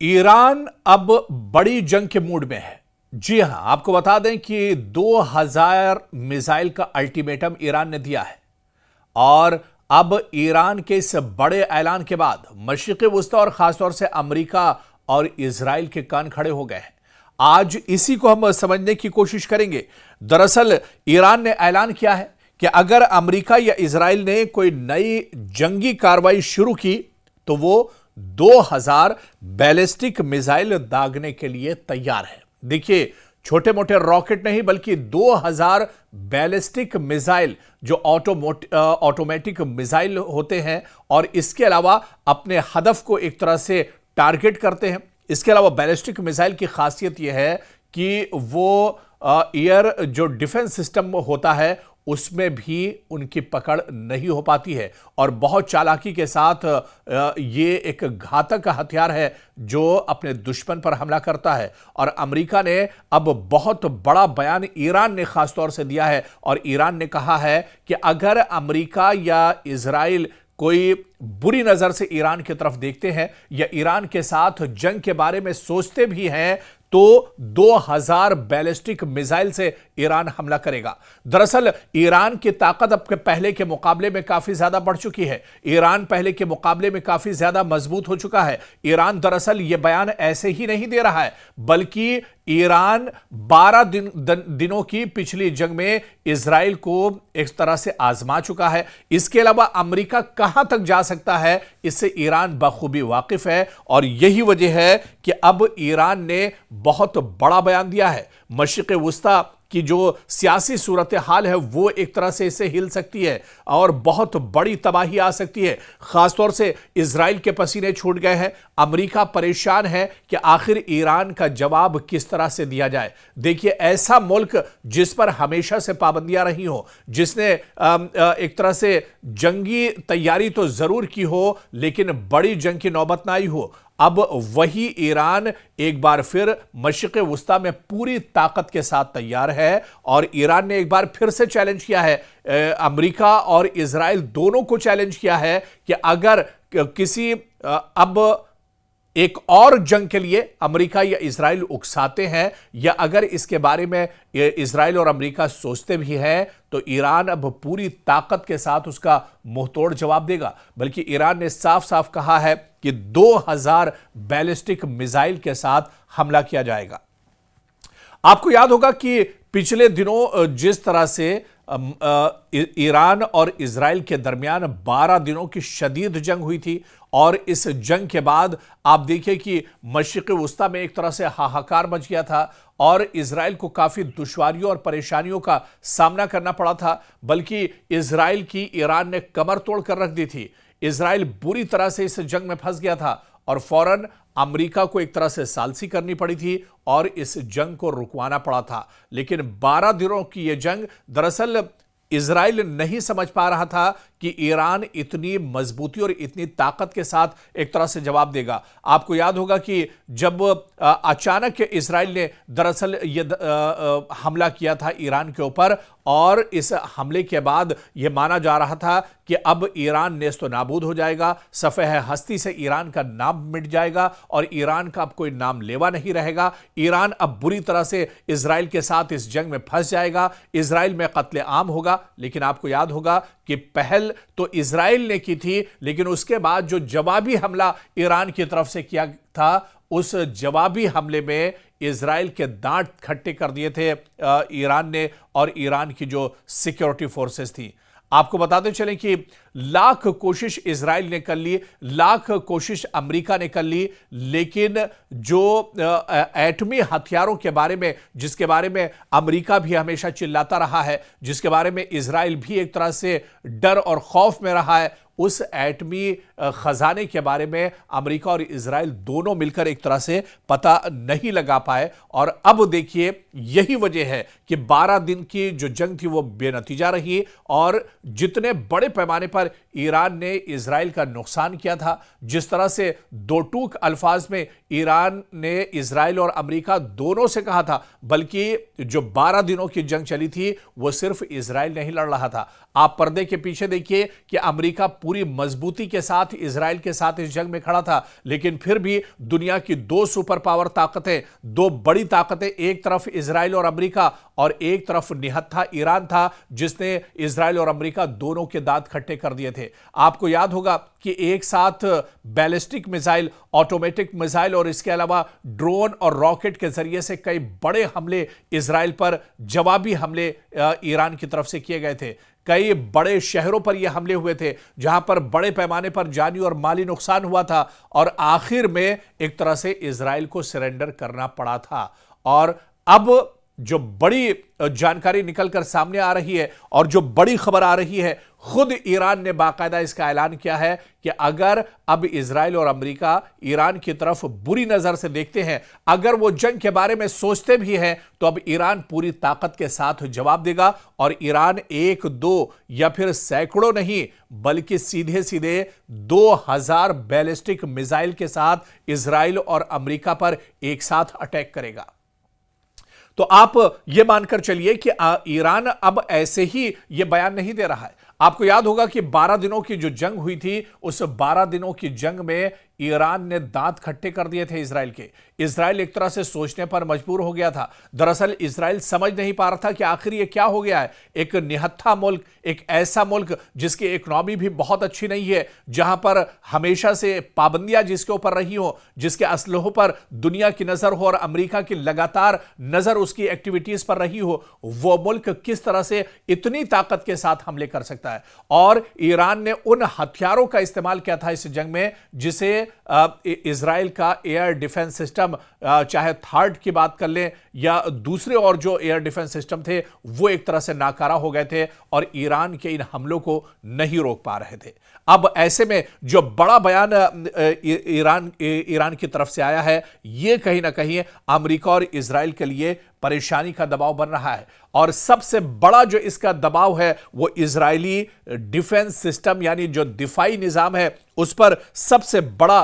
Iran अब बड़ी जंग के मूड में है। जी हां, आपको बता दें कि 2000 मिसाइल का अल्टीमेटम ईरान ने दिया है और अब ईरान के इस बड़े ऐलान के बाद मशरिक़ वुस्ता और खासतौर से अमेरिका और इजराइल के कान खड़े हो गए हैं। आज इसी को हम समझने की कोशिश करेंगे। दरअसल ईरान ने ऐलान किया है कि अगर अमेरिका या इजराइल ने कोई नई जंगी कार्रवाई शुरू की तो वो 2000 बैलिस्टिक मिसाइल दागने के लिए तैयार है। देखिए, छोटे मोटे रॉकेट नहीं बल्कि 2000 बैलिस्टिक मिसाइल जो ऑटोमेटिक मिसाइल होते हैं और इसके अलावा अपने हदफ को एक तरह से टारगेट करते हैं। इसके अलावा बैलिस्टिक मिसाइल की खासियत यह है कि वो एयर जो डिफेंस सिस्टम होता है उसमें भी उनकी पकड़ नहीं हो पाती है और बहुत चालाकी के साथ ये एक घातक हथियार है जो अपने दुश्मन पर हमला करता है। और अमेरिका ने अब बहुत बड़ा बयान ईरान ने खासतौर से दिया है और ईरान ने कहा है कि अगर अमेरिका या इजराइल कोई बुरी नजर से ईरान की तरफ देखते हैं या ईरान के साथ जंग के बारे में सोचते भी हैं तो 2000 बैलिस्टिक मिसाइल से ईरान हमला करेगा। दरअसल ईरान की ताकत अब पहले के मुकाबले में काफी ज्यादा बढ़ चुकी है। ईरान पहले के मुकाबले में काफी ज्यादा मजबूत हो चुका है। ईरान दरअसल यह बयान ऐसे ही नहीं दे रहा है बल्कि ईरान 12 दिनों की पिछली जंग में इजराइल को एक तरह से आजमा चुका है। इसके अलावा अमेरिका कहां तक जा सकता है इससे ईरान बखूबी वाकिफ है और यही वजह है कि अब ईरान ने बहुत बड़ा बयान दिया है। मशरिक़ वुस्ता की जो सियासी सूरत हाल है वो एक तरह से इससे हिल सकती है और बहुत बड़ी तबाही आ सकती है। खासतौर से इजराइल के पसीने छूट गए हैं। अमेरिका परेशान है कि आखिर ईरान का जवाब किस तरह से दिया जाए। देखिए, ऐसा मुल्क जिस पर हमेशा से पाबंदियां रही हो, जिसने एक तरह से जंगी तैयारी तो जरूर की हो लेकिन बड़ी जंग की नौबत ना आई हो, अब वही ईरान एक बार फिर मशरिक़ वुस्ता में पूरी ताकत के साथ तैयार है और ईरान ने एक बार फिर से चैलेंज किया है। अमेरिका और इजराइल दोनों को चैलेंज किया है कि अगर किसी अब एक और जंग के लिए अमेरिका या इजराइल उकसाते हैं या अगर इसके बारे में इजराइल और अमेरिका सोचते भी हैं तो ईरान अब पूरी ताकत के साथ उसका मुंहतोड़ जवाब देगा। बल्कि ईरान ने साफ साफ कहा है कि 2000 बैलिस्टिक मिसाइल के साथ हमला किया जाएगा। आपको याद होगा कि पिछले दिनों जिस तरह से ईरान और इजराइल के दरमियान 12 दिनों की शदीद जंग हुई थी और इस जंग के बाद आप देखिए कि मशरिक़ वुस्ता में एक तरह से हाहाकार मच गया था और इजराइल को काफी दुश्वारियों और परेशानियों का सामना करना पड़ा था। बल्कि इजराइल की ईरान ने कमर तोड़ कर रख दी थी। इजराइल बुरी तरह से इस जंग में फंस गया था और फौरन अमेरिका को एक तरह से सालसी करनी पड़ी थी और इस जंग को रुकवाना पड़ा था। लेकिन 12 दिनों की यह जंग दरअसल इजराइल नहीं समझ पा रहा था कि ईरान इतनी मजबूती और इतनी ताकत के साथ एक तरह से जवाब देगा। आपको याद होगा कि जब अचानक इजराइल ने दरअसल ये हमला किया था ईरान के ऊपर और इस हमले के बाद यह माना जा रहा था कि अब ईरान नेस्तो नाबूद हो जाएगा, सफ़ेह हस्ती से ईरान का नाम मिट जाएगा और ईरान का अब कोई नाम लेवा नहीं रहेगा। ईरान अब बुरी तरह से इजराइल के साथ इस जंग में फंस जाएगा, इजराइल में कत्ले आम होगा। लेकिन आपको याद होगा कि पहल तो इजराइल ने की थी लेकिन उसके बाद जो जवाबी हमला ईरान की तरफ से किया था उस जवाबी हमले में इजराइल के दांत खट्टे कर दिए थे ईरान ने और ईरान की जो सिक्योरिटी फोर्सेस थी। आपको बताते चलें कि लाख कोशिश इजराइल ने कर ली, लाख कोशिश अमेरिका ने कर ली, लेकिन जो एटमी हथियारों के बारे में जिसके बारे में अमेरिका भी हमेशा चिल्लाता रहा है, जिसके बारे में इजराइल भी एक तरह से डर और खौफ में रहा है, उस एटमी खजाने के बारे में अमेरिका और इजराइल दोनों मिलकर एक तरह से पता नहीं लगा पाए। और अब देखिए, यही वजह है कि 12 दिन की जो जंग थी वो बेनतीजा रही और जितने बड़े पैमाने पर ईरान ने इजराइल का नुकसान किया था, जिस तरह से दो टूक अल्फाज में ईरान ने इजराइल और अमेरिका दोनों से कहा था, बल्कि जो 12 दिनों की जंग चली थी वो सिर्फ इजराइल नहीं लड़ रहा था। आप पर्दे के पीछे देखिए कि अमेरिका पूरी मजबूती के साथ इजराइल के साथ इस जंग में खड़ा था, लेकिन फिर भी दुनिया की दो सुपर पावर ताकतें, दो बड़ी ताकतें, एक तरफ इजराइल और अमेरिका और एक तरफ निहत्था ईरान था, जिसने इजराइल और अमेरिका दोनों के दांत खट्टे कर दिए थे। आपको याद होगा कि एक साथ बैलिस्टिक मिसाइल, ऑटोमेटिक मिसाइल और इसके अलावा ड्रोन और रॉकेट के जरिए से कई बड़े हमले इजराइल पर, जवाबी हमले ईरान की तरफ से किए गए थे। कई बड़े शहरों पर यह हमले हुए थे जहां पर बड़े पैमाने पर जानी और माली नुकसान हुआ था और आखिर में एक तरह से इजराइल को सरेंडर करना पड़ा था। और अब जो बड़ी जानकारी निकलकर सामने आ रही है और जो बड़ी खबर आ रही है, खुद ईरान ने बाकायदा इसका ऐलान किया है कि अगर अब इजराइल और अमेरिका ईरान की तरफ बुरी नजर से देखते हैं, अगर वो जंग के बारे में सोचते भी हैं, तो अब ईरान पूरी ताकत के साथ जवाब देगा और ईरान एक दो या फिर सैकड़ों नहीं बल्कि सीधे सीधे 2000 बैलिस्टिक मिसाइल के साथ इजराइल और अमेरिका पर एक साथ अटैक करेगा। तो आप यह मानकर चलिए कि ईरान अब ऐसे ही यह बयान नहीं दे रहा है। आपको याद होगा कि 12 दिनों की जो जंग हुई थी, उस 12 दिनों की जंग में ईरान ने दांत खट्टे कर दिए थे इजराइल के। इजराइल एक तरह से सोचने पर मजबूर हो गया था। दरअसल इजराइल समझ नहीं पा रहा था कि आखिर ये क्या हो गया है। एक निहत्था मुल्क, एक ऐसा मुल्क जिसकी इकोनॉमी भी बहुत अच्छी नहीं है, जहां पर हमेशा से पाबंदियां जिसके ऊपर रही हो, जिसके असलहों पर दुनिया की नजर हो और अमेरिका की लगातार नजर उसकी एक्टिविटीज पर रही हो, वो मुल्क किस तरह से इतनी ताकत के साथ हमले कर सकता है। और ईरान ने उन हथियारों का इस्तेमाल किया था इस जंग में जिसे इजराइल का एयर डिफेंस सिस्टम, चाहे थर्ड की बात कर लें या दूसरे और जो एयर डिफेंस सिस्टम थे, वो एक तरह से नाकारा हो गए थे और ईरान के इन हमलों को नहीं रोक पा रहे थे। अब ऐसे में जो बड़ा बयान ईरान की तरफ से आया है, यह कहीं ना कहीं अमेरिका और इजराइल के लिए परेशानी का दबाव बन रहा है। और सबसे बड़ा जो इसका दबाव है वो इजरायली डिफेंस सिस्टम यानी जो दिफाई निजाम है उस पर सबसे बड़ा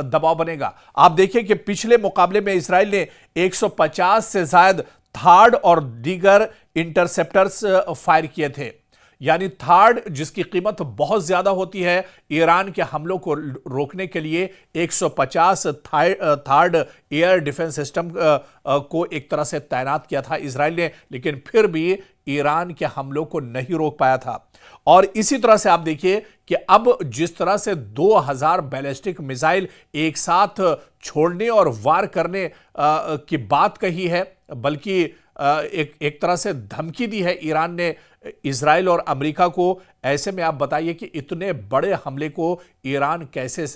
दबाव बनेगा। आप देखिए कि पिछले मुकाबले में इजराइल ने 150 से ज्यादा थार्ड और दीगर इंटरसेप्टर्स फायर किए थे, यानी थार्ड जिसकी कीमत बहुत ज्यादा होती है। ईरान के हमलों को रोकने के लिए 150 थार्ड एयर डिफेंस सिस्टम को एक तरह से तैनात किया था इजराइल ने, लेकिन फिर भी ईरान के हमलों को नहीं रोक पाया था। और इसी तरह से आप देखिए कि अब जिस तरह से 2000 बैलिस्टिक मिसाइल एक साथ छोड़ने और वार करने की बात कही है, बल्कि एक तरह से धमकी दी है ईरान ने इजराइल और अमेरिका को। ऐसे में आप बताइए कि इतने बड़े हमले को ईरान कैसे,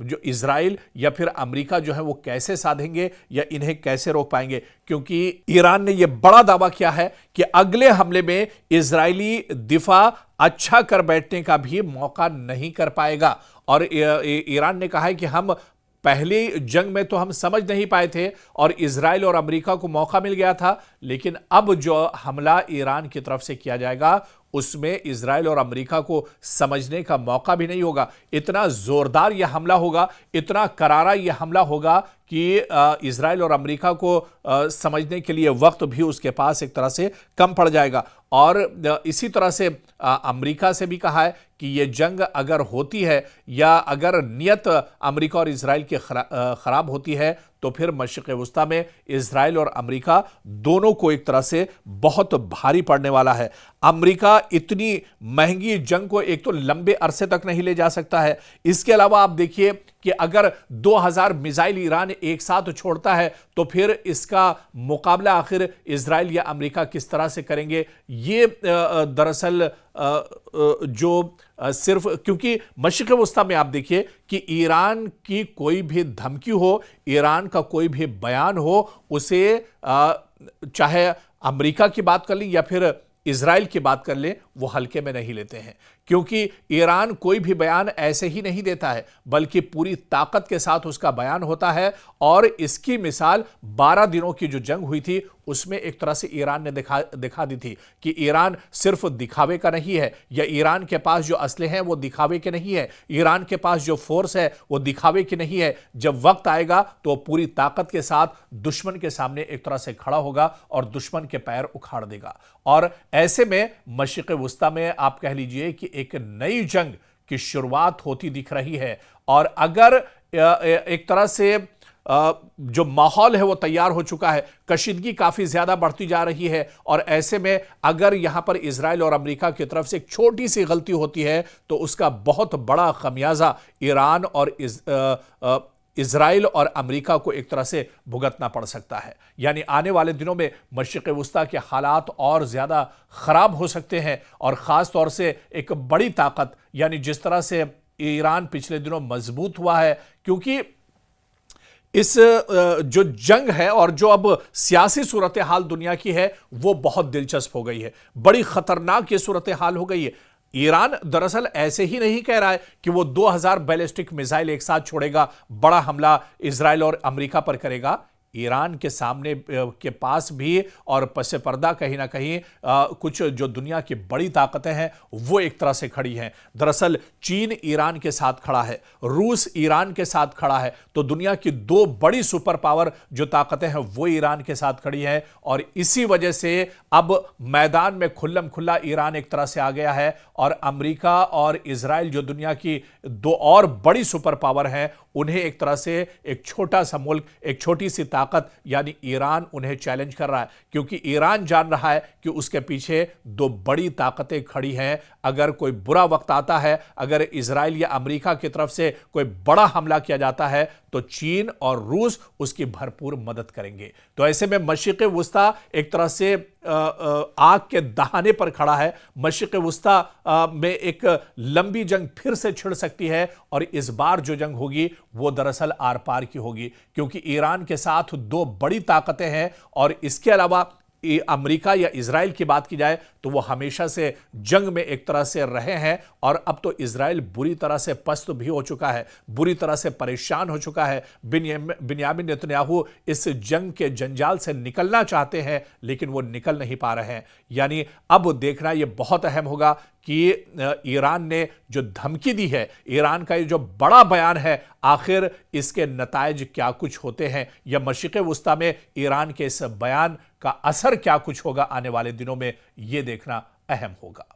जो इजराइल या फिर अमेरिका जो है वो कैसे साधेंगे या इन्हें कैसे रोक पाएंगे, क्योंकि ईरान ने यह बड़ा दावा किया है कि अगले हमले में इजरायली दिफा अच्छा कर बैठने का भी मौका नहीं कर पाएगा। और ईरान ने कहा है कि हम पहली जंग में तो हम समझ नहीं पाए थे और इजराइल और अमेरिका को मौका मिल गया था, लेकिन अब जो हमला ईरान की तरफ से किया जाएगा उसमें इजराइल और अमेरिका को समझने का मौका भी नहीं होगा। इतना जोरदार यह हमला होगा, इतना करारा यह हमला होगा कि इजराइल और अमेरिका को समझने के लिए वक्त भी उसके पास एक तरह से कम पड़ जाएगा। और इसी तरह से अमेरिका से भी कहा है कि यह जंग अगर होती है या अगर नियत अमेरिका और इजराइल की खराब होती है तो फिर मशरिक़ वस्ता में इजराइल और अमेरिका दोनों को एक तरह से बहुत भारी पड़ने वाला है। अमेरिका इतनी महंगी जंग को एक तो लंबे अरसे तक नहीं ले जा सकता है। इसके अलावा आप देखिए कि अगर 2000 मिसाइल ईरान एक साथ छोड़ता है तो फिर इसका मुकाबला आखिर इजराइल या अमेरिका किस तरह से करेंगे। ये दरअसल जो सिर्फ क्योंकि मशरिक़ वस्ता में आप देखिए कि ईरान की कोई भी धमकी हो, ईरान का कोई भी बयान हो, उसे चाहे अमेरिका की बात कर लें या फिर इजराइल की बात कर लें, वो हल्के में नहीं लेते हैं, क्योंकि ईरान कोई भी बयान ऐसे ही नहीं देता है, बल्कि पूरी ताकत के साथ उसका बयान होता है। और इसकी मिसाल 12 दिनों की जो जंग हुई थी उसमें एक तरह से ईरान ने दिखा दी थी कि ईरान सिर्फ दिखावे का नहीं है, या ईरान के पास जो असले हैं वो दिखावे के नहीं है, ईरान के पास जो फोर्स है वो दिखावे की नहीं है। जब वक्त आएगा तो पूरी ताकत के साथ दुश्मन के सामने एक तरह से खड़ा होगा और दुश्मन के पैर उखाड़ देगा। और ऐसे में मशरिक़ वुस्ता में आप कह लीजिए कि एक नई जंग की शुरुआत होती दिख रही है। और अगर एक तरह से जो माहौल है वो तैयार हो चुका है, कशीदगी काफी ज्यादा बढ़ती जा रही है, और ऐसे में अगर यहां पर इजराइल और अमेरिका की तरफ से एक छोटी सी गलती होती है तो उसका बहुत बड़ा खमियाजा ईरान और इजराइल और अमेरिका को एक तरह से भुगतना पड़ सकता है। यानी आने वाले दिनों में मशरिक़ वुस्ता के हालात और ज्यादा खराब हो सकते हैं। और खास तौर से एक बड़ी ताकत, यानी जिस तरह से ईरान पिछले दिनों मजबूत हुआ है, क्योंकि इस जो जंग है और जो अब सियासी सूरत हाल दुनिया की है वो बहुत दिलचस्प हो गई है, बड़ी खतरनाक ये सूरत हाल हो गई है। ईरान दरअसल ऐसे ही नहीं कह रहा है कि वो 2000 बैलिस्टिक मिसाइल एक साथ छोड़ेगा, बड़ा हमला इजराइल और अमेरिका पर करेगा। ईरान के सामने के पास भी और पसे पर्दा कहीं ना कहीं कुछ जो दुनिया की बड़ी ताकतें हैं वो एक तरह से खड़ी हैं। दरअसल चीन ईरान के साथ खड़ा है, रूस ईरान के साथ खड़ा है, तो दुनिया की दो बड़ी सुपर पावर जो ताकतें हैं वो ईरान के साथ खड़ी हैं। और इसी वजह से अब मैदान में खुल्लम खुल्ला ईरान एक तरह से आ गया है, और अमेरिका और इजराइल जो दुनिया की दो और बड़ी सुपर पावर हैं उन्हें एक तरह से एक छोटा सा मुल्क, एक छोटी सी ताकत यानी ईरान उन्हें चैलेंज कर रहा है, क्योंकि ईरान जान रहा है कि उसके पीछे दो बड़ी ताकतें खड़ी हैं। अगर कोई बुरा वक्त आता है, अगर इजराइल या अमेरिका की तरफ से कोई बड़ा हमला किया जाता है तो चीन और रूस उसकी भरपूर मदद करेंगे। तो ऐसे में मशरिक़ वुस्ता एक तरह से आग के दहाने पर खड़ा है। मशरिक़ वुस्ता में एक लंबी जंग फिर से छिड़ सकती है, और इस बार जो जंग होगी वो दरअसल आर पार की होगी, क्योंकि ईरान के साथ दो बड़ी ताकतें हैं। और इसके अलावा अमेरिका या इजराइल की बात की जाए तो वो हमेशा से जंग में एक तरह से रहे हैं, और अब तो इजराइल बुरी तरह से पस्त भी हो चुका है, बुरी तरह से परेशान हो चुका है। बिन्यामिन नेतन्याहू इस जंग के जंजाल से निकलना चाहते हैं लेकिन वो निकल नहीं पा रहे हैं। यानी अब देखना ये बहुत अहम होगा कि ईरान ने जो धमकी दी है, ईरान का ये जो बड़ा बयान है, आखिर इसके नतायज क्या कुछ होते हैं, या मशरिक़ वुस्ता में ईरान के इस बयान का असर क्या कुछ होगा आने वाले दिनों में, यह देखना अहम होगा।